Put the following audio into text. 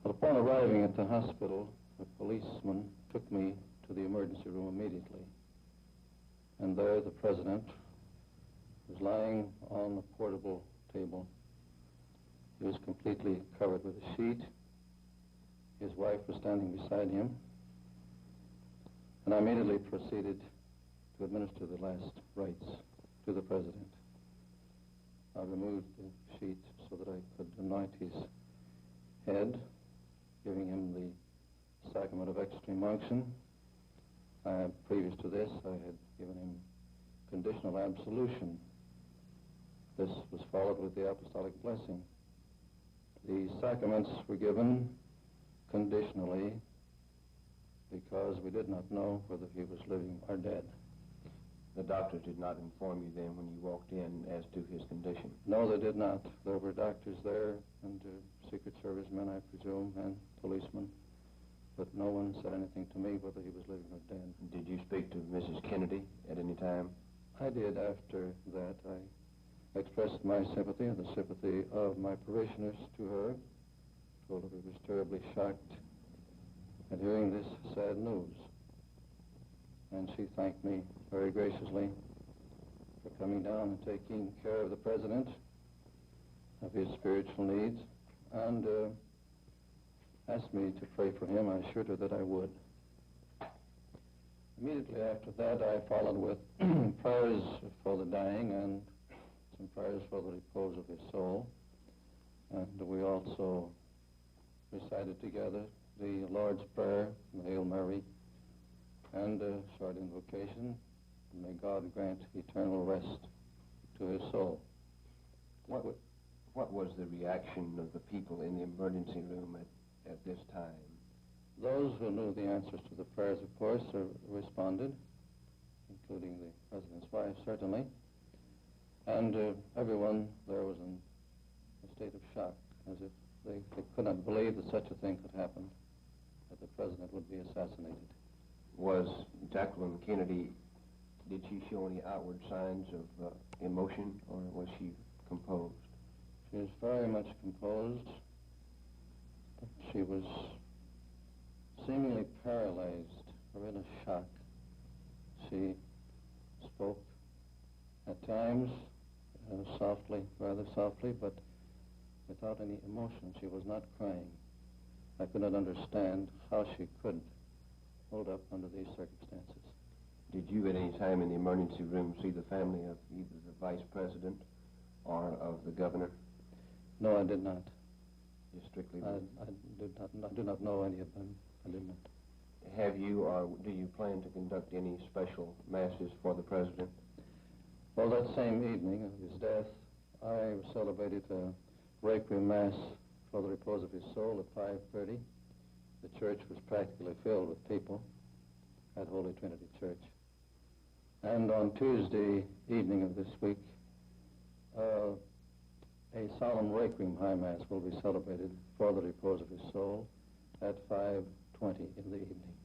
But upon arriving at the hospital, a policeman took me to the emergency room immediately. And there the president was lying on a portable table. He was completely covered with a sheet. His wife was standing beside him. And I immediately proceeded to administer the last rites to the president. I removed the sheet so that I could anoint his head, giving him the sacrament of extreme unction. Previous to this, I had given him conditional absolution. This was followed with the apostolic blessing. The sacraments were given conditionally because we did not know whether he was living or dead. The doctors did not inform you then when you walked in as to his condition? No, they did not. There were doctors there and Secret Service men, I presume, and policemen. But no one said anything to me whether he was living or dead. Did you speak to Mrs. Kennedy at any time? I did. After that, I expressed my sympathy and the sympathy of my parishioners to her. Told her we was terribly shocked at hearing this sad news. And she thanked me very graciously for coming down and taking care of the president, of his spiritual needs, and asked me to pray for him. I assured her that I would. Immediately after that, I followed with prayers for the dying and some prayers for the repose of his soul. And we also recited together the Lord's Prayer, the Hail Mary, and a short invocation. May God grant eternal rest to his soul. What was the reaction of the people in the emergency room at this time? Those who knew the answers to the prayers, of course, responded, including the president's wife, certainly. And everyone there was in a state of shock, as if they could not believe that such a thing could happen, that the president would be assassinated. Was Jacqueline Kennedy, did she show any outward signs of emotion, or was she composed? She was very much composed, but she was seemingly paralyzed or in a shock. She spoke at times softly, rather softly, but without any emotion. She was not crying. I could not understand how she could hold up under these circumstances. Did you at any time in the emergency room see the family of either the vice president or of the governor? No, I did not. You strictly... I do not know any of them. I did not. Have you, or do you plan to conduct any special masses for the president? Well, that same evening of his death, I celebrated a requiem mass for the repose of his soul at 5:30. The church was practically filled with people at Holy Trinity Church. And on Tuesday evening of this week, a solemn requiem high mass will be celebrated for the repose of his soul at 5:20 in the evening.